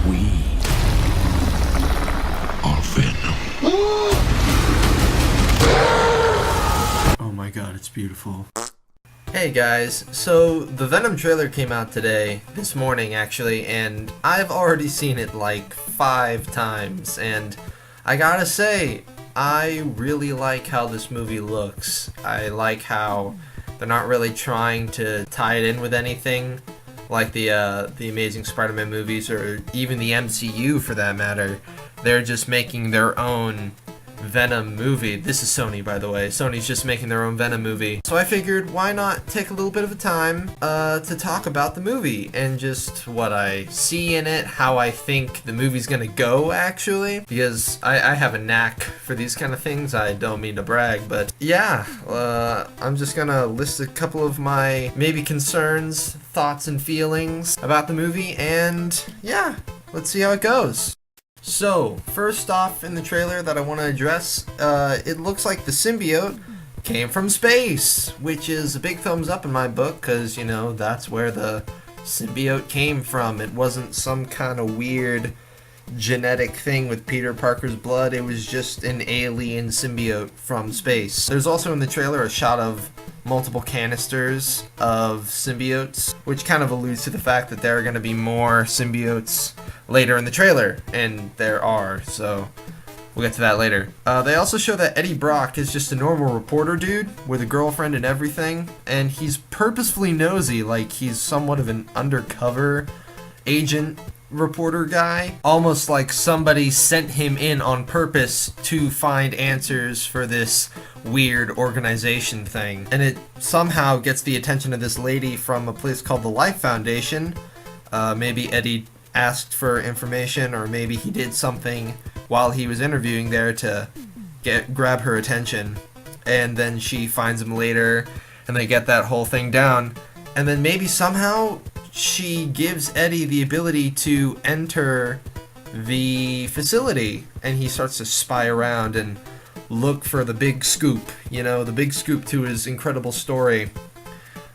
We are Venom. Oh my god, it's beautiful. Hey guys, so the Venom trailer came out this morning actually, and I've already seen it like 5 times, and I gotta say, I really like how this movie looks. I like how they're not really trying to tie it in with anything, like the Amazing Spider-Man movies, or even the MCU for that matter. They're just making their own Venom movie. This is Sony, by the way. Sony's just making their own Venom movie. So I figured, why not take a little bit of a time to talk about the movie and just what I see in it, how I think the movie's gonna go, actually. Because I have a knack for these kind of things. I don't mean to brag, but yeah, I'm just gonna list a couple of my maybe concerns, thoughts, and feelings about the movie, and yeah, let's see how it goes. So, first off in the trailer that I want to address, it looks like the symbiote came from space, which is a big thumbs up in my book, because, you know, that's where the symbiote came from. It wasn't some kind of weird genetic thing with Peter Parker's blood, it was just an alien symbiote from space. There's also in the trailer a shot of multiple canisters of symbiotes, which kind of alludes to the fact that there are going to be more symbiotes later in the trailer, and there are, so we'll get to that later. They also show that Eddie Brock is just a normal reporter dude with a girlfriend and everything, and he's purposefully nosy, like he's somewhat of an undercover agent reporter guy, almost like somebody sent him in on purpose to find answers for this weird organization thing. And it somehow gets the attention of this lady from a place called the Life Foundation. Maybe Eddie asked for information, or maybe he did something while he was interviewing there to grab her attention, and then she finds him later and they get that whole thing down, and then maybe somehow she gives Eddie the ability to enter the facility, and he starts to spy around and look for the big scoop, you know, the big scoop to his incredible story.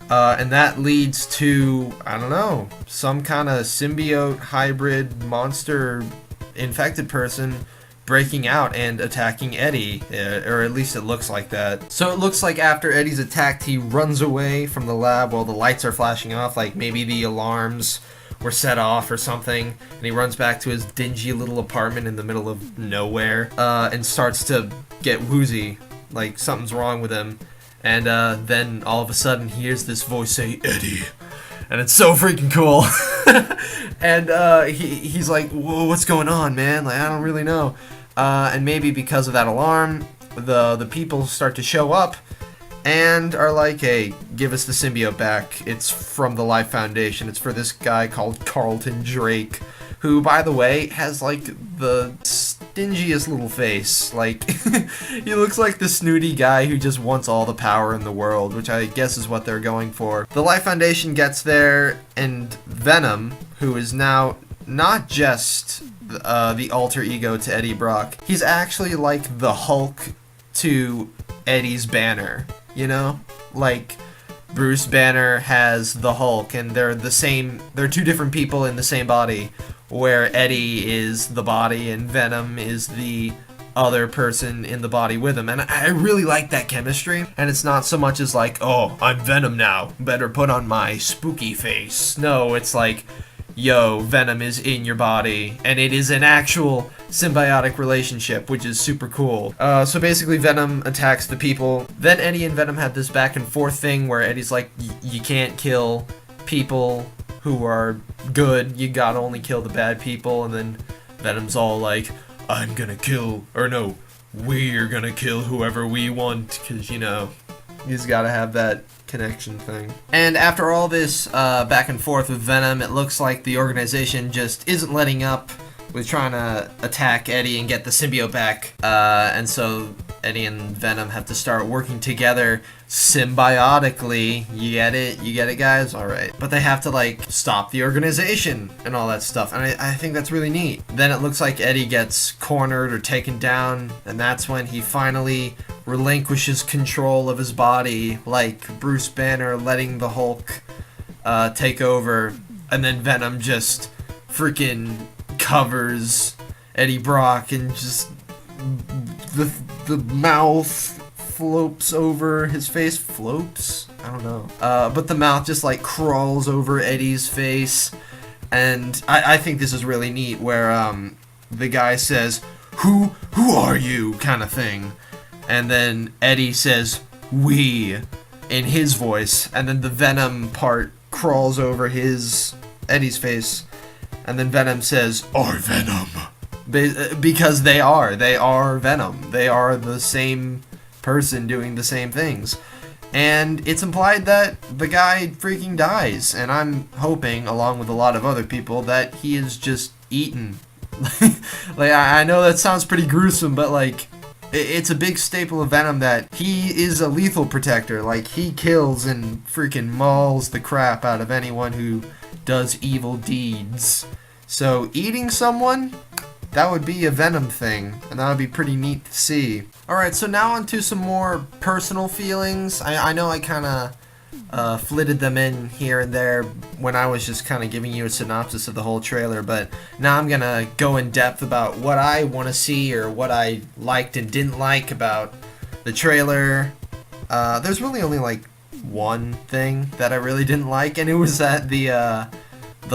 And that leads to, I don't know, some kind of symbiote, hybrid, monster, infected person breaking out and attacking Eddie, or at least it looks like that. So it looks like after Eddie's attacked, he runs away from the lab while the lights are flashing off, like maybe the alarms were set off or something, and he runs back to his dingy little apartment in the middle of nowhere, and starts to get woozy, like something's wrong with him. And then all of a sudden he hears this voice say, "Eddie," and it's so freaking cool. And he's like, "Whoa, what's going on, man? Like, I don't really know." And maybe because of that alarm, the people start to show up and are like, "Hey, give us the symbiote back. It's from the Life Foundation. It's for this guy called Carlton Drake, who, by the way, has like the stingiest little face. Like, he looks like the snooty guy who just wants all the power in the world, which I guess is what they're going for. The Life Foundation gets there, and Venom, who is now not just the alter ego to Eddie Brock, he's actually like the Hulk to Eddie's Banner, you know? Like, Bruce Banner has the Hulk, and they're the same, they're two different people in the same body, where Eddie is the body and Venom is the other person in the body with him. And I really like that chemistry, and it's not so much as like, "Oh, I'm Venom now, better put on my spooky face." No, it's like, yo, Venom is in your body, and it is an actual symbiotic relationship, which is super cool. So basically Venom attacks the people. Then Eddie and Venom have this back and forth thing where Eddie's like, you can't kill people who are good, you gotta only kill the bad people. And then Venom's all like, "I'm gonna kill, or no, we're gonna kill whoever we want," because, you know, he's gotta have that connection thing. And after all this back and forth with Venom, it looks like the organization just isn't letting up with trying to attack Eddie and get the symbiote back. And so Eddie and Venom have to start working together symbiotically. You get it? You get it, guys? Alright. But they have to, like, stop the organization and all that stuff. And I think that's really neat. Then it looks like Eddie gets cornered or taken down, and that's when he finally relinquishes control of his body, like Bruce Banner letting the Hulk take over, and then Venom just freaking covers Eddie Brock, and just the mouth floats over his face. Floats? I don't know. But the mouth just like crawls over Eddie's face, and I think this is really neat, where the guy says, who are you, kind of thing, and then Eddie says, we, in his voice, and then the Venom part crawls over Eddie's face, and then Venom says, our Venom, because they are Venom. They are the same person doing the same things. And it's implied that the guy freaking dies, and I'm hoping, along with a lot of other people, that he is just eaten. Like, I know that sounds pretty gruesome, but like, it's a big staple of Venom that he is a lethal protector. Like, he kills and freaking mauls the crap out of anyone who does evil deeds. So eating someone, that would be a Venom thing, and that would be pretty neat to see. Alright, so now on to some more personal feelings. I know I kind of flitted them in here and there when I was just kind of giving you a synopsis of the whole trailer, but now I'm gonna go in depth about what I want to see, or what I liked and didn't like about the trailer. There's really only like one thing that I really didn't like, and it was that the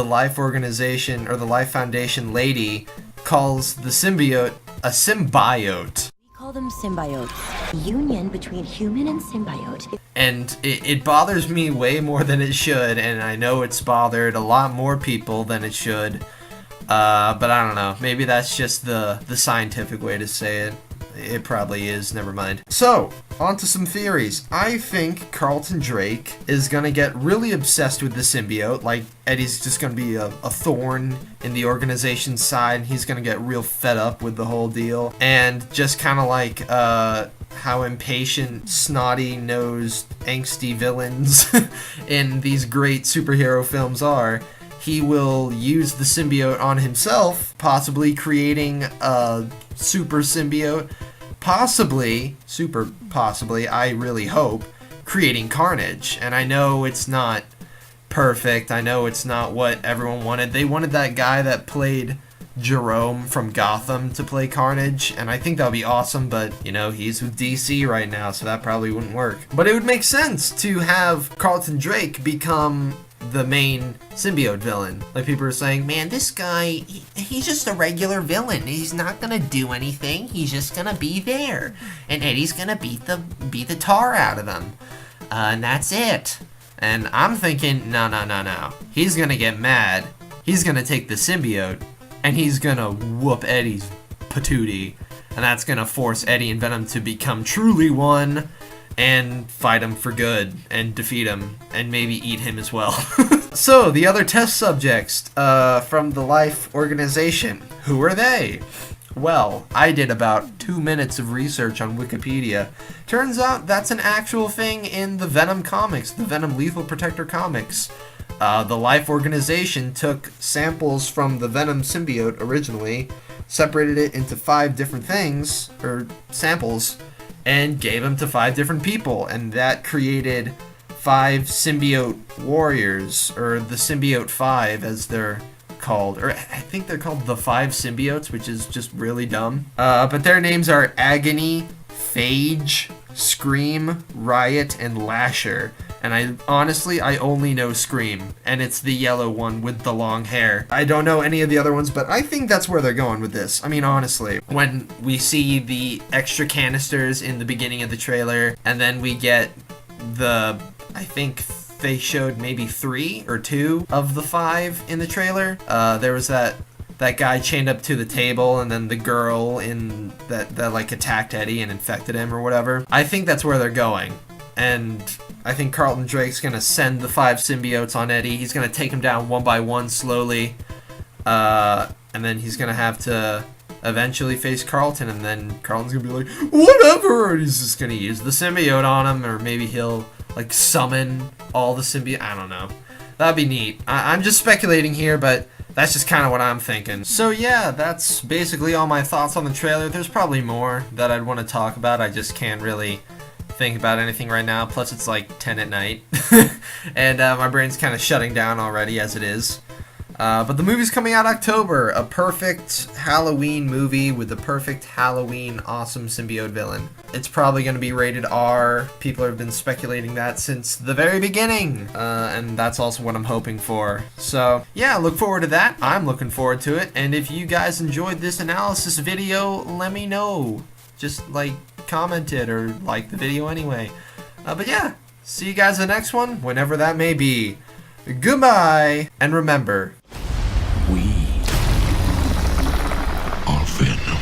Life Organization, or the Life Foundation lady, calls the symbiote a symbiote. We call them symbiotes. Union between human and symbiote. And it bothers me way more than it should, and I know it's bothered a lot more people than it should. But I don't know. Maybe that's just the scientific way to say it. It probably is, never mind. So, on to some theories. I think Carlton Drake is gonna get really obsessed with the symbiote. Like, Eddie's just gonna be a thorn in the organization's side. He's gonna get real fed up with the whole deal. And just kind of like how impatient, snotty-nosed, angsty villains in these great superhero films are, he will use the symbiote on himself, possibly creating a super symbiote, super possibly, I really hope, creating carnage. And I know it's not perfect, I know it's not what everyone wanted. They wanted that guy that played Jerome from Gotham to play Carnage, and I think that would be awesome, but, you know, he's with DC right now, so that probably wouldn't work. But it would make sense to have Carlton Drake become the main symbiote villain. Like, people are saying, man, this guy, he's just a regular villain. He's not gonna do anything. He's just gonna be there. And Eddie's gonna beat the tar out of him. And that's it. And I'm thinking, no. He's gonna get mad. He's gonna take the symbiote, and he's gonna whoop Eddie's patootie. And that's gonna force Eddie and Venom to become truly one, and fight him for good, and defeat him, and maybe eat him as well. So, the other test subjects from the Life Organization, who are they? Well, I did about 2 minutes of research on Wikipedia. Turns out that's an actual thing in the Venom comics, the Venom Lethal Protector comics. The Life Organization took samples from the Venom symbiote originally, separated it into 5 different things, or samples, and gave them to 5 different people, and that created 5 symbiote warriors, or the symbiote 5 as they're called, or I think they're called the 5 symbiotes, which is just really dumb. But their names are Agony, Phage, Scream, Riot, and Lasher. And I only know Scream, and it's the yellow one with the long hair. I don't know any of the other ones, but I think that's where they're going with this. I mean, honestly, when we see the extra canisters in the beginning of the trailer, and then we get I think they showed maybe 3 or 2 of the 5 in the trailer. There was that guy chained up to the table, and then the girl in that like attacked Eddie and infected him or whatever. I think that's where they're going. And I think Carlton Drake's gonna send the 5 symbiotes on Eddie. He's gonna take him down one by one slowly. And then he's gonna have to eventually face Carlton, and then Carlton's gonna be like, whatever! And he's just gonna use the symbiote on him, or maybe he'll like summon all the symbiote. I don't know. That'd be neat. I'm just speculating here, but that's just kind of what I'm thinking. So yeah, that's basically all my thoughts on the trailer. There's probably more that I'd want to talk about. I just can't really think about anything right now. Plus, it's like 10 at night, and my brain's kind of shutting down already as it is. But the movie's coming out October. A perfect Halloween movie with the perfect Halloween awesome symbiote villain. It's probably going to be rated R. People have been speculating that since the very beginning. And that's also what I'm hoping for. So, yeah, look forward to that. I'm looking forward to it. And if you guys enjoyed this analysis video, let me know. Just, like, comment it or like the video anyway. But yeah, see you guys in the next one, whenever that may be. Goodbye, and remember, We are Venom.